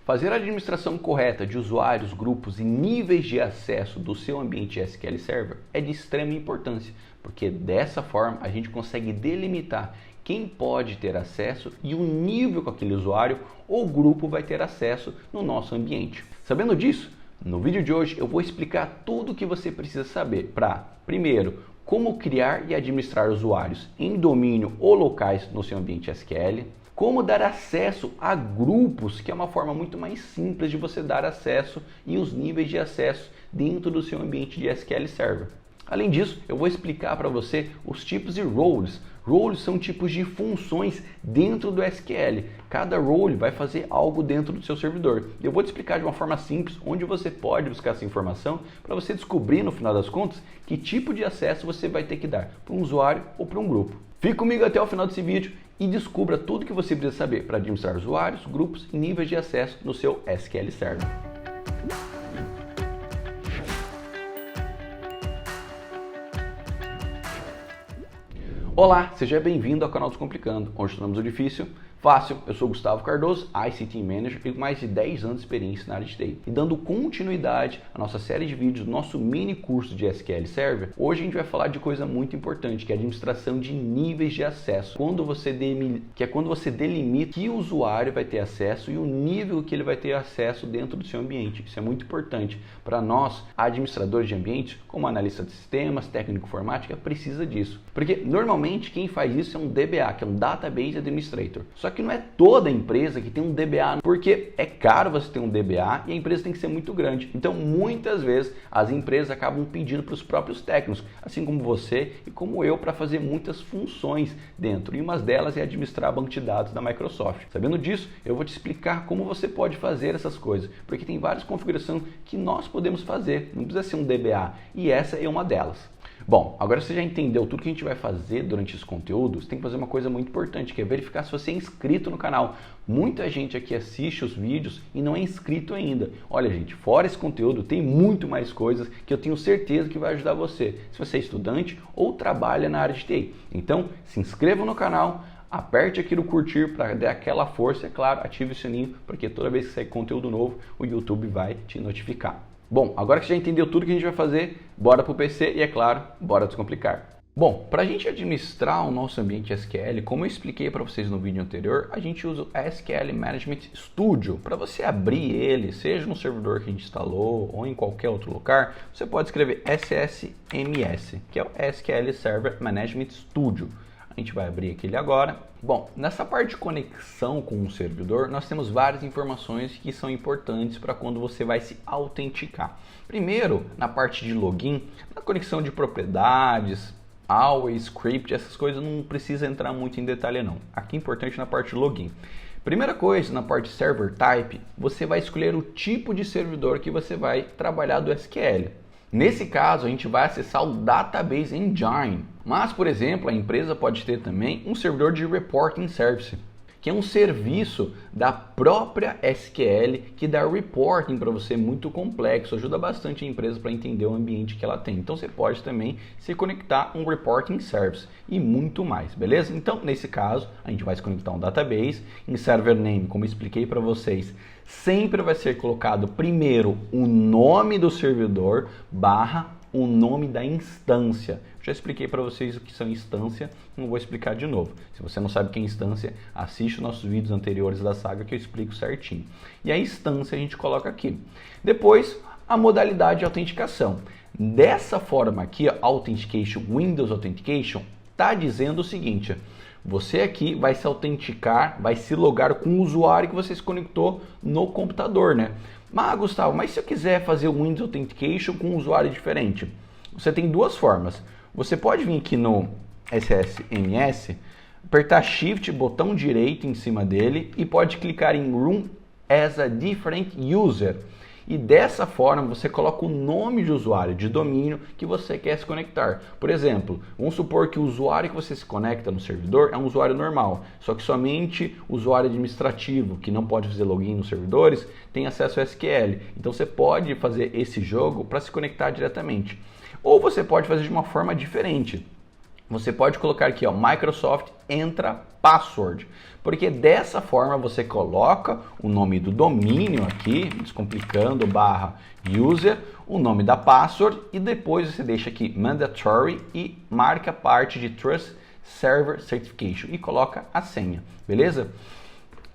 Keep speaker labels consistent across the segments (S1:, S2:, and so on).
S1: Fazer a administração correta de usuários, grupos e níveis de acesso do seu ambiente SQL Server é de extrema importância, porque dessa forma a gente consegue delimitar quem pode ter acesso e o nível que aquele usuário ou grupo vai ter acesso no nosso ambiente. Sabendo disso, no vídeo de hoje eu vou explicar tudo o que você precisa saber para, primeiro, como criar e administrar usuários em domínio ou locais no seu ambiente SQL, como dar acesso a grupos, que é uma forma muito mais simples de você dar acesso e os níveis de acesso dentro do seu ambiente de SQL Server. Além disso, eu vou explicar para você os tipos de roles. Roles são tipos de funções dentro do SQL. Cada role vai fazer algo dentro do seu servidor. Eu vou te explicar de uma forma simples onde você pode buscar essa informação para você descobrir no final das contas que tipo de acesso você vai ter que dar para um usuário ou para um grupo. Fique comigo até o final desse vídeo e descubra tudo que você precisa saber para administrar usuários, grupos e níveis de acesso no seu SQL Server. Olá, seja bem-vindo ao canal Descomplicando, onde tornamos o difícil fácil. Eu sou Gustavo Cardoso, ICT Manager e com mais de 10 anos de experiência na área de TI. E dando continuidade à nossa série de vídeos do nosso mini curso de SQL Server, hoje a gente vai falar de coisa muito importante, que é a administração de níveis de acesso. Quando você delimita que usuário vai ter acesso e o nível que ele vai ter acesso dentro do seu ambiente. Isso é muito importante para nós, administradores de ambientes, como analista de sistemas, técnico informática, precisa disso. Porque normalmente quem faz isso é um DBA, que é um Database Administrator. Só que não é toda empresa que tem um DBA, porque é caro você ter um DBA e a empresa tem que ser muito grande. Então, muitas vezes, as empresas acabam pedindo para os próprios técnicos, assim como você e como eu, para fazer muitas funções dentro. E uma delas é administrar banco de dados da Microsoft. Sabendo disso, eu vou te explicar como você pode fazer essas coisas, porque tem várias configurações que nós podemos fazer, não precisa ser um DBA, e essa é uma delas. Bom, agora você já entendeu tudo que a gente vai fazer durante esse conteúdo, você tem que fazer uma coisa muito importante, que é verificar se você é inscrito no canal. Muita gente aqui assiste os vídeos e não é inscrito ainda. Olha, gente, fora esse conteúdo, tem muito mais coisas que eu tenho certeza que vai ajudar você, se você é estudante ou trabalha na área de TI. Então, se inscreva no canal, aperte aqui no curtir para dar aquela força, é claro, ative o sininho, porque toda vez que sair conteúdo novo, o YouTube vai te notificar. Bom, agora que você já entendeu tudo que a gente vai fazer, bora para o PC e, é claro, bora descomplicar. Bom, para a gente administrar o nosso ambiente SQL, como eu expliquei para vocês no vídeo anterior, a gente usa o SQL Management Studio. Para você abrir ele, seja no servidor que a gente instalou ou em qualquer outro lugar, você pode escrever SSMS, que é o SQL Server Management Studio. A gente vai abrir aquele agora. Bom, nessa parte de conexão com o servidor, nós temos várias informações que são importantes para quando você vai se autenticar. Primeiro, na parte de login, na conexão de propriedades, always, script, essas coisas não precisa entrar muito em detalhe não. Aqui é importante na parte de login. Primeira coisa, na parte de server type, você vai escolher o tipo de servidor que você vai trabalhar do SQL. Nesse caso, a gente vai acessar o Database Engine, mas, por exemplo, a empresa pode ter também um servidor de Reporting Service, que é um serviço da própria SQL que dá reporting para você muito complexo, ajuda bastante a empresa para entender o ambiente que ela tem. Então, você pode também se conectar a um Reporting Service e muito mais, beleza? Então, nesse caso, a gente vai se conectar a um database, em Server Name, como eu expliquei para vocês, sempre vai ser colocado primeiro o nome do servidor barra o nome da instância. Já expliquei para vocês o que são instância, não vou explicar de novo. Se você não sabe o que é instância, assiste os nossos vídeos anteriores da saga que eu explico certinho. E a instância a gente coloca aqui. Depois, a modalidade de autenticação. Dessa forma aqui, Authentication, Windows Authentication, está dizendo o seguinte: você aqui vai se autenticar, vai se logar com o usuário que você se conectou no computador, né? Mas, Gustavo, mas se eu quiser fazer o Windows Authentication com um usuário diferente? Você tem duas formas. Você pode vir aqui no SSMS, apertar Shift, botão direito em cima dele e pode clicar em Run as a Different User. E dessa forma você coloca o nome de usuário, de domínio que você quer se conectar. Por exemplo, vamos supor que o usuário que você se conecta no servidor é um usuário normal, só que somente o usuário administrativo, que não pode fazer login nos servidores, tem acesso ao SQL. Então você pode fazer esse jogo para se conectar diretamente. Ou você pode fazer de uma forma diferente. você pode colocar aqui, ó, Microsoft Entra Password, porque dessa forma você coloca o nome do domínio aqui, descomplicando, /user, o nome da password e depois você deixa aqui Mandatory e marca a parte de Trust Server Certification e coloca a senha, beleza?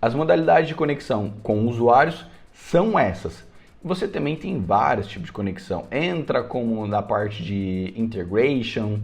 S1: As modalidades de conexão com usuários são essas. Você também tem vários tipos de conexão. Entra como na parte de integration,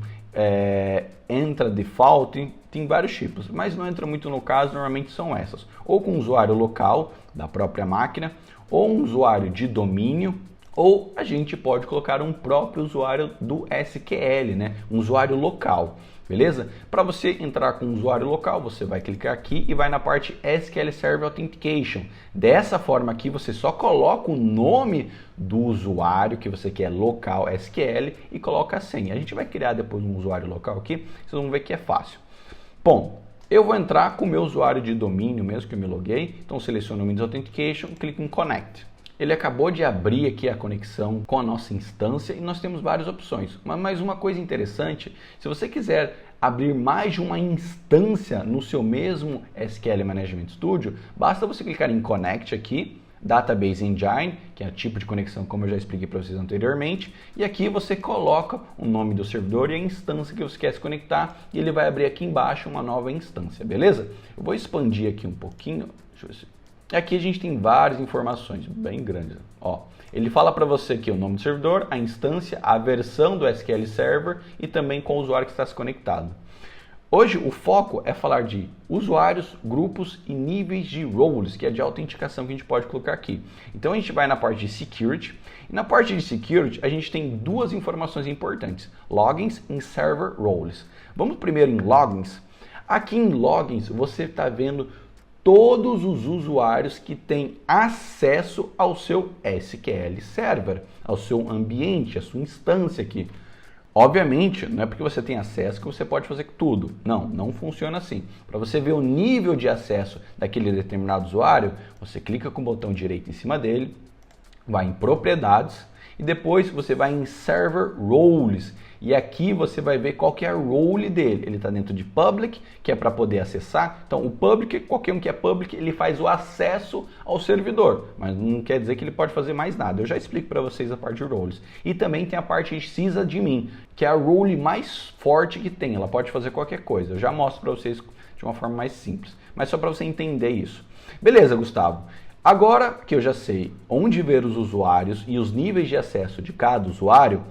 S1: entra default, tem vários tipos, mas não entra muito no caso, normalmente são essas. Ou com um usuário local da própria máquina, ou um usuário de domínio, ou a gente pode colocar um próprio usuário do SQL, né? Um usuário local, beleza? Para você entrar com um usuário local, você vai clicar aqui e vai na parte SQL Server Authentication. Dessa forma aqui, você só coloca o nome do usuário que você quer local SQL e coloca a senha. A gente vai criar depois um usuário local aqui, vocês vão ver que é fácil. Bom, eu vou entrar com o meu usuário de domínio mesmo que eu me loguei, então seleciono o Windows Authentication, clico em Connect. Ele acabou de abrir aqui a conexão com a nossa instância e nós temos várias opções. Mas uma coisa interessante, se você quiser abrir mais de uma instância no seu mesmo SQL Management Studio, basta você clicar em Connect aqui, Database Engine, que é o tipo de conexão como eu já expliquei para vocês anteriormente, e aqui você coloca o nome do servidor e a instância que você quer se conectar e ele vai abrir aqui embaixo uma nova instância, beleza? Eu vou expandir aqui um pouquinho, deixa eu ver se... Aqui a gente tem várias informações bem grandes. Ó, ele fala para você aqui o nome do servidor, a instância, a versão do SQL Server e também com o usuário que está se conectado. Hoje o foco é falar de usuários, grupos e níveis de roles, que é de autenticação que a gente pode colocar aqui. Então a gente vai na parte de Security. E na parte de Security a gente tem duas informações importantes, Logins e Server Roles. Vamos primeiro em Logins. Aqui em Logins você está vendo todos os usuários que têm acesso ao seu SQL Server, ao seu ambiente, à sua instância aqui. Obviamente, não é porque você tem acesso que você pode fazer tudo. Não, não funciona assim. Para você ver o nível de acesso daquele determinado usuário, você clica com o botão direito em cima dele, vai em Propriedades e depois você vai em Server Roles. E aqui você vai ver qual que é o role dele. Ele está dentro de Public, que é para poder acessar. Então o Public, qualquer um que é Public, ele faz o acesso ao servidor. Mas não quer dizer que ele pode fazer mais nada. Eu já explico para vocês a parte de roles. E também tem a parte de sysadmin, que é a role mais forte que tem. Ela pode fazer qualquer coisa. Eu já mostro para vocês de uma forma mais simples. Mas só para você entender isso. Beleza, Gustavo? Agora que eu já sei onde ver os usuários e os níveis de acesso de cada usuário,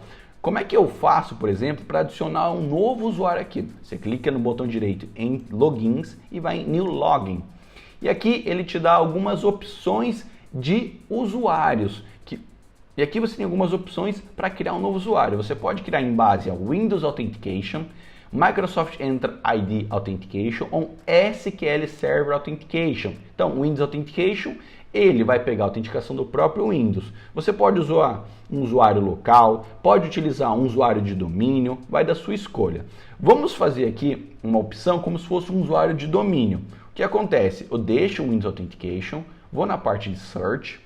S1: como é que eu faço, por exemplo, para adicionar um novo usuário aqui? Você clica no botão direito em Logins e vai em New Login. E aqui ele te dá algumas opções de usuários. E aqui você tem algumas opções para criar um novo usuário. Você pode criar em base ao Windows Authentication, Microsoft Entra ID Authentication ou SQL Server Authentication. Então, Windows Authentication, ele vai pegar a autenticação do próprio Windows. Você pode usar um usuário local, pode utilizar um usuário de domínio, vai da sua escolha. Vamos fazer aqui uma opção como se fosse um usuário de domínio. O que acontece? Eu deixo o Windows Authentication, vou na parte de Search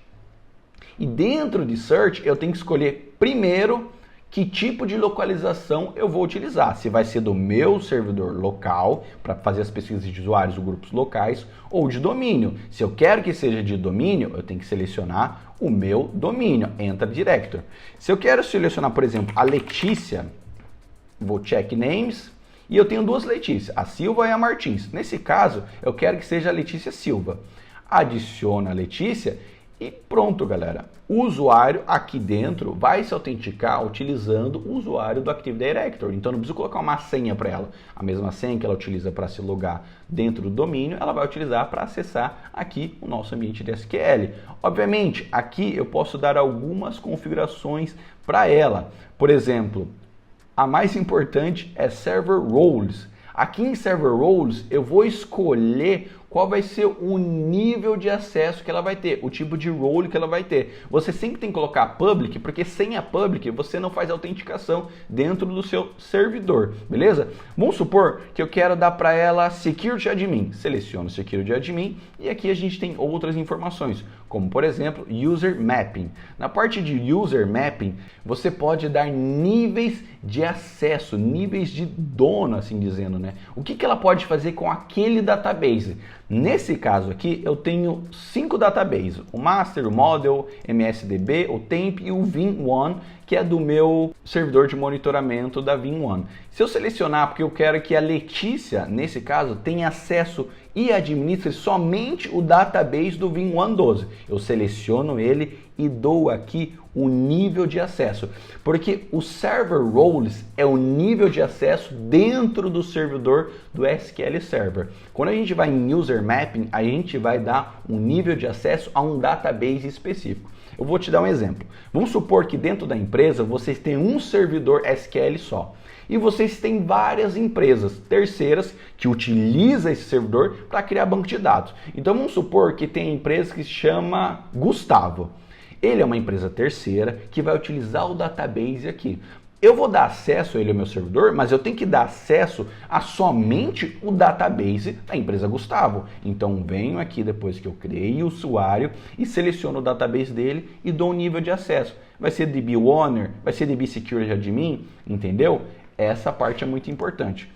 S1: e dentro de Search eu tenho que escolher primeiro que tipo de localização eu vou utilizar. Se vai ser do meu servidor local, para fazer as pesquisas de usuários ou grupos locais, ou de domínio. Se eu quero que seja de domínio, eu tenho que selecionar o meu domínio, Enter Director. Se eu quero selecionar, por exemplo, a Letícia, vou Check Names, e eu tenho duas Letícias, a Silva e a Martins. Nesse caso, eu quero que seja a Letícia Silva. Adiciono a Letícia e pronto, galera. O usuário aqui dentro vai se autenticar utilizando o usuário do Active Directory. Então não preciso colocar uma senha para ela. A mesma senha que ela utiliza para se logar dentro do domínio, ela vai utilizar para acessar aqui o nosso ambiente de SQL. Obviamente, aqui eu posso dar algumas configurações para ela. Por exemplo, a mais importante é Server Roles. Aqui em Server Roles eu vou escolher qual vai ser o nível de acesso que ela vai ter, o tipo de role que ela vai ter. Você sempre tem que colocar public, porque sem a public você não faz autenticação dentro do seu servidor, beleza? Vamos supor que eu quero dar para ela Security Admin. Seleciono Security Admin e aqui a gente tem outras informações, como por exemplo User Mapping. Na parte de User Mapping, você pode dar níveis de acesso, níveis de dono, assim dizendo, né? O que ela pode fazer com aquele database? Nesse caso aqui, eu tenho 5 databases, o Master, o Model, MSDB, o Temp e o Vim1, que é do meu servidor de monitoramento da Vim1. Se eu selecionar, porque eu quero que a Letícia, nesse caso, tenha acesso e administre somente o database do Vim112, eu seleciono ele e dou aqui o nível de acesso, porque o Server Roles é o nível de acesso dentro do servidor do SQL Server. Quando a gente vai em User Mapping, a gente vai dar um nível de acesso a um database específico. Eu vou te dar um exemplo. Vamos supor que dentro da empresa vocês têm um servidor SQL só. E vocês têm várias empresas terceiras que utilizam esse servidor para criar banco de dados. Então vamos supor que tem a empresa que se chama Gustavo. Ele é uma empresa terceira que vai utilizar o database aqui. Eu vou dar acesso a ele ao meu servidor, mas eu tenho que dar acesso a somente o database da empresa Gustavo. Então venho aqui depois que eu criei o usuário e seleciono o database dele e dou um nível de acesso. Vai ser DB Owner, vai ser DB Security Admin, entendeu? Essa parte é muito importante.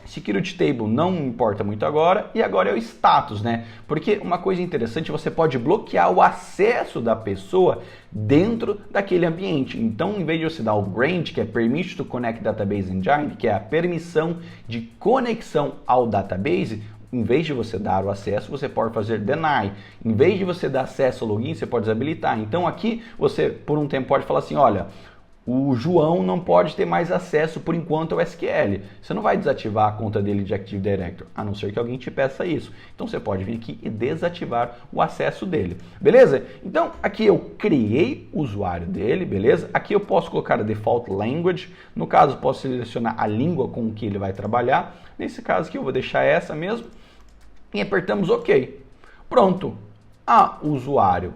S1: Security Table não importa muito agora, e agora é o status, né? Porque uma coisa interessante, você pode bloquear o acesso da pessoa dentro daquele ambiente. Então, em vez de você dar o grant, que é Permission to Connect Database Engine, que é a permissão de conexão ao database, em vez de você dar o acesso, você pode fazer deny. Em vez de você dar acesso ao login, você pode desabilitar. Então, aqui, você, por um tempo, pode falar assim, olha, o João não pode ter mais acesso por enquanto ao SQL. Você não vai desativar a conta dele de Active Directory, a não ser que alguém te peça isso. Então você pode vir aqui e desativar o acesso dele. Beleza? Então aqui eu criei o usuário dele, beleza? Aqui eu posso colocar a default language. No caso, posso selecionar a língua com que ele vai trabalhar. Nesse caso aqui eu vou deixar essa mesmo. E apertamos OK. Pronto. O usuário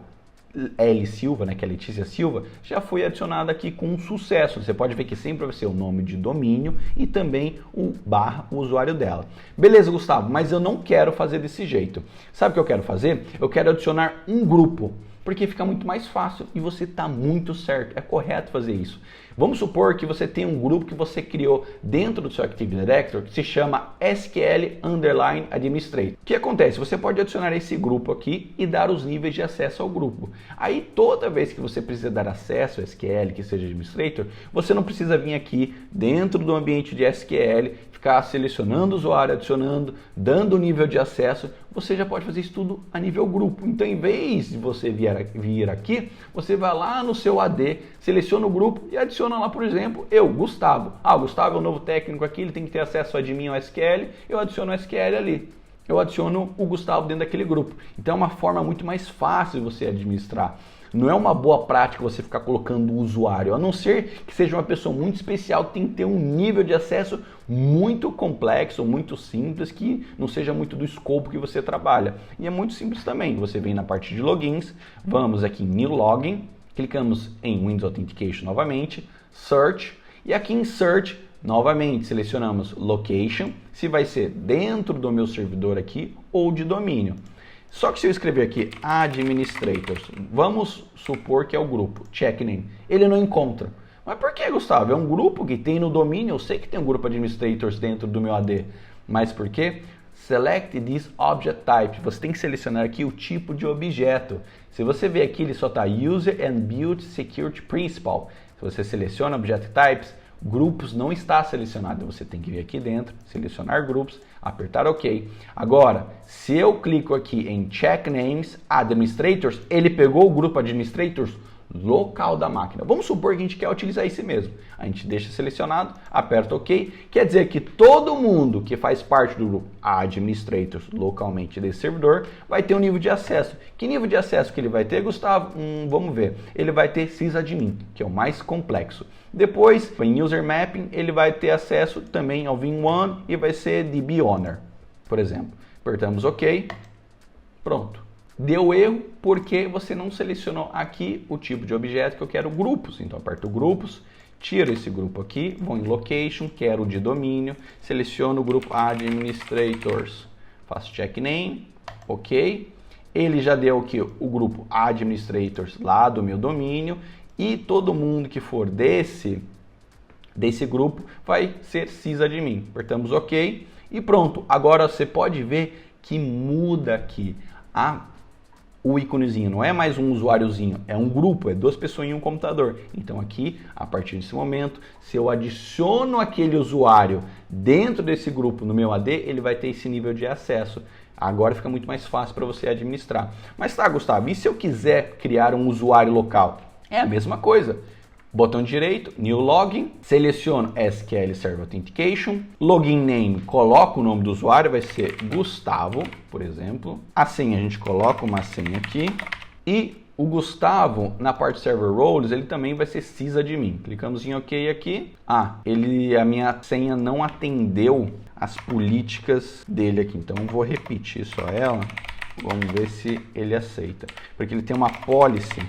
S1: L Silva, né, que é a Letícia Silva, já foi adicionada aqui com sucesso. Você pode ver que sempre vai ser o nome de domínio e também o usuário dela. Beleza, Gustavo, mas eu não quero fazer desse jeito. Sabe o que eu quero fazer? Eu quero adicionar um grupo, porque fica muito mais fácil e você está muito certo. É correto fazer isso. Vamos supor que você tem um grupo que você criou dentro do seu Active Directory que se chama SQL_Administrator. O que acontece? Você pode adicionar esse grupo aqui e dar os níveis de acesso ao grupo. Aí toda vez que você precisa dar acesso ao SQL, que seja Administrator, você não precisa vir aqui dentro do ambiente de SQL, ficar selecionando o usuário, adicionando, dando o nível de acesso. Você já pode fazer isso tudo a nível grupo. Então, em vez de você vir aqui, você vai lá no seu AD, seleciona o grupo e adiciona lá, por exemplo, Gustavo. O Gustavo é o novo técnico aqui, ele tem que ter acesso a admin ao SQL, eu adiciono o SQL ali. Eu adiciono o Gustavo dentro daquele grupo. Então, é uma forma muito mais fácil de você administrar. Não é uma boa prática você ficar colocando o usuário, a não ser que seja uma pessoa muito especial que tem que ter um nível de acesso muito complexo, muito simples, que não seja muito do escopo que você trabalha. E é muito simples também. Você vem na parte de logins, vamos aqui em New Login, clicamos em Windows Authentication novamente, Search, e aqui em Search, novamente, selecionamos Location, se vai ser dentro do meu servidor aqui ou de domínio. Só que se eu escrever aqui Administrators, vamos supor que é o grupo, check name, ele não encontra. Mas por que, Gustavo? É um grupo que tem no domínio, eu sei que tem um grupo Administrators dentro do meu AD. Mas por quê? Select this object type. Você tem que selecionar aqui o tipo de objeto. Se você ver aqui, ele só está User and Build Security Principal. Se você seleciona Object Types, grupos não está selecionado. Você tem que vir aqui dentro, selecionar grupos, apertar OK. Agora, se eu clico aqui em Check Names Administrators, ele pegou o grupo Administrators local da máquina. Vamos supor que a gente quer utilizar esse mesmo. A gente deixa selecionado, aperta OK. Quer dizer que todo mundo que faz parte do grupo Administrators localmente desse servidor vai ter um nível de acesso. Que nível de acesso que ele vai ter, Gustavo? Vamos ver. Ele vai ter sysadmin, que é o mais complexo. Depois, em User Mapping, ele vai ter acesso também ao Vim1 e vai ser DB Owner, por exemplo. Apertamos OK. Pronto. Deu erro porque você não selecionou aqui o tipo de objeto que eu quero, grupos. Então aperto grupos, tiro esse grupo aqui, vou em Location, quero o de domínio, seleciono o grupo Administrators, faço check name, OK. Ele já deu aqui o grupo Administrators lá do meu domínio e todo mundo que for desse grupo vai ser sysadmin. Apertamos OK e pronto. Agora você pode ver que muda aqui o íconezinho, não é mais um usuáriozinho, é um grupo, é 2 pessoas em um computador. Então aqui, a partir desse momento, se eu adiciono aquele usuário dentro desse grupo no meu AD, ele vai ter esse nível de acesso. Agora fica muito mais fácil para você administrar. Mas tá, Gustavo, e se eu quiser criar um usuário local? É a mesma coisa. Botão direito, New Login, seleciono SQL Server Authentication, Login Name, coloco o nome do usuário, vai ser Gustavo, por exemplo. A senha, a gente coloca uma senha aqui. E o Gustavo, na parte Server Roles, ele também vai ser sysadmin. Clicamos em OK aqui. A minha senha não atendeu as políticas dele aqui, então eu vou repetir só ela. Vamos ver se ele aceita. Porque ele tem uma policy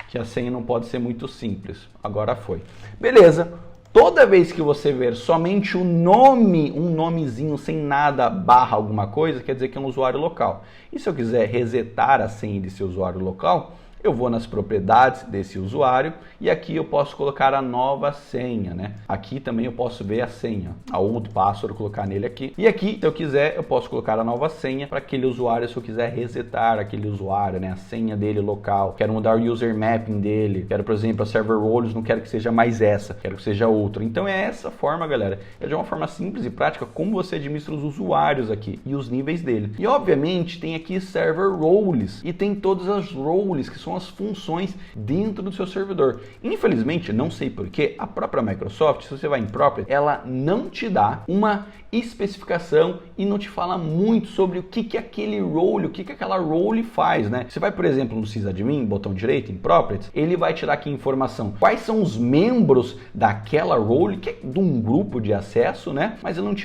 S1: que a senha não pode ser muito simples. Agora foi. Beleza. Toda vez que você ver somente o nome, um nomezinho sem nada, barra alguma coisa, quer dizer que é um usuário local. E se eu quiser resetar a senha desse usuário local, eu vou nas propriedades desse usuário e aqui eu posso colocar a nova senha, né? Aqui também eu posso ver a senha, a old password, colocar nele aqui. E aqui, se eu quiser, eu posso colocar a nova senha para aquele usuário, se eu quiser resetar aquele usuário, né? A senha dele local. Quero mudar o user mapping dele. Quero, por exemplo, a server roles, não quero que seja mais essa, quero que seja outra. Então é essa forma, galera. É de uma forma simples e prática como você administra os usuários aqui e os níveis dele. E obviamente tem aqui server roles e tem todas as roles que são as funções dentro do seu servidor. Infelizmente, não sei porquê, a própria Microsoft, se você vai em Property, ela não te dá uma especificação e não te fala muito sobre o que aquele role, o que aquela role faz, né? Você vai, por exemplo, no sysadmin, botão direito, em Properties, ele vai te dar aqui informação. Quais são os membros daquela role, que é de um grupo de acesso, né? Mas ele não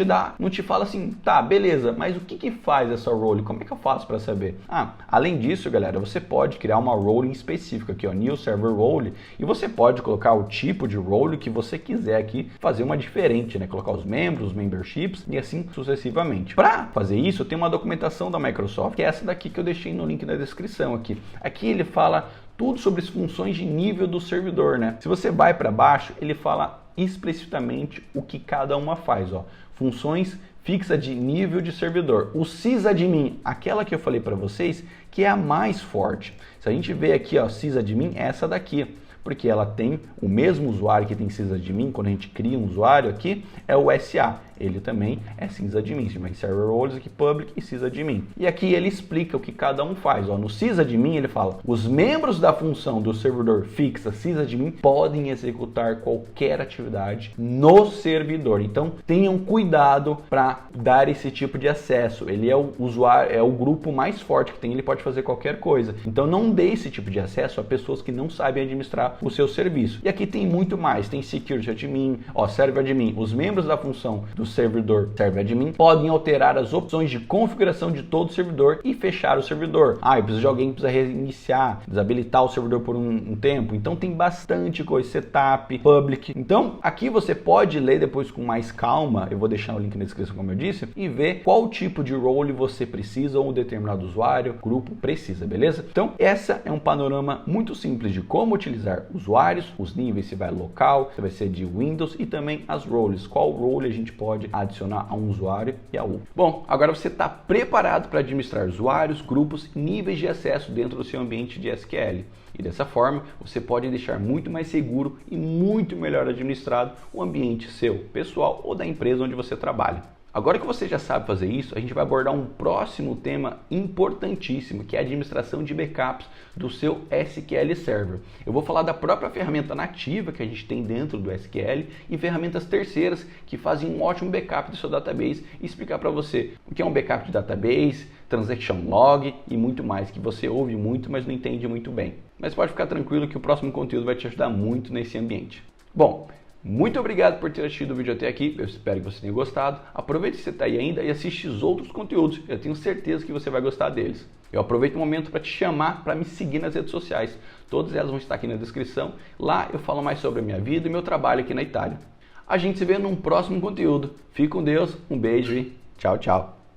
S1: te fala assim, tá, beleza, mas o que faz essa role? Como é que eu faço para saber? Além disso, galera, você pode criar uma role específica aqui, ó, New Server Role, e você pode colocar o tipo de role que você quiser aqui, fazer uma diferente, né? Colocar os membros, os memberships e assim sucessivamente. Para fazer isso, eu tenho uma documentação da Microsoft, que é essa daqui que eu deixei no link na descrição aqui. Aqui ele fala tudo sobre as funções de nível do servidor, né? Se você vai para baixo, ele fala explicitamente o que cada uma faz, ó. Funções fixa de nível de servidor. O sysadmin, aquela que eu falei para vocês, que é a mais forte. Se a gente vê aqui, ó, sysadmin, é essa daqui, porque ela tem o mesmo usuário que tem sysadmin, quando a gente cria um usuário aqui, é o SA. Ele também é sysadmin, chama server roles aqui, public e sysadmin. E aqui ele explica o que cada um faz. Ó, no sysadmin ele fala, os membros da função do servidor fixa sysadmin podem executar qualquer atividade no servidor. Então tenham cuidado para dar esse tipo de acesso. Ele é o usuário, é o grupo mais forte que tem, ele pode fazer qualquer coisa. Então não dê esse tipo de acesso a pessoas que não sabem administrar o seu serviço. E aqui tem muito mais, tem security admin, ó, server admin. Os membros da função do servidor server admin podem alterar as opções de configuração de todo o servidor e fechar o servidor. Eu preciso de alguém que precisa reiniciar, desabilitar o servidor por um tempo. Então tem bastante coisa, setup, public. Então aqui você pode ler depois com mais calma, eu vou deixar o link na descrição como eu disse, e ver qual tipo de role você precisa ou um determinado usuário, grupo precisa, beleza? Então essa é um panorama muito simples de como utilizar usuários, os níveis, se vai local, se vai ser de Windows e também as roles, qual role a gente pode adicionar a um usuário e a outro. Bom, agora você está preparado para administrar usuários, grupos e níveis de acesso dentro do seu ambiente de SQL. E dessa forma, você pode deixar muito mais seguro e muito melhor administrado o ambiente seu, pessoal ou da empresa onde você trabalha. Agora que você já sabe fazer isso, a gente vai abordar um próximo tema importantíssimo, que é a administração de backups do seu SQL Server. Eu vou falar da própria ferramenta nativa que a gente tem dentro do SQL e ferramentas terceiras que fazem um ótimo backup do seu database e explicar para você o que é um backup de database, transaction log e muito mais, que você ouve muito, mas não entende muito bem. Mas pode ficar tranquilo que o próximo conteúdo vai te ajudar muito nesse ambiente. Bom, Muito obrigado por ter assistido o vídeo até aqui, eu espero que você tenha gostado. Aproveite que você está aí ainda e assiste os outros conteúdos, eu tenho certeza que você vai gostar deles. Eu aproveito o momento para te chamar para me seguir nas redes sociais, todas elas vão estar aqui na descrição. Lá eu falo mais sobre a minha vida e meu trabalho aqui na Itália. A gente se vê num próximo conteúdo. Fique com Deus, um beijo e tchau, tchau.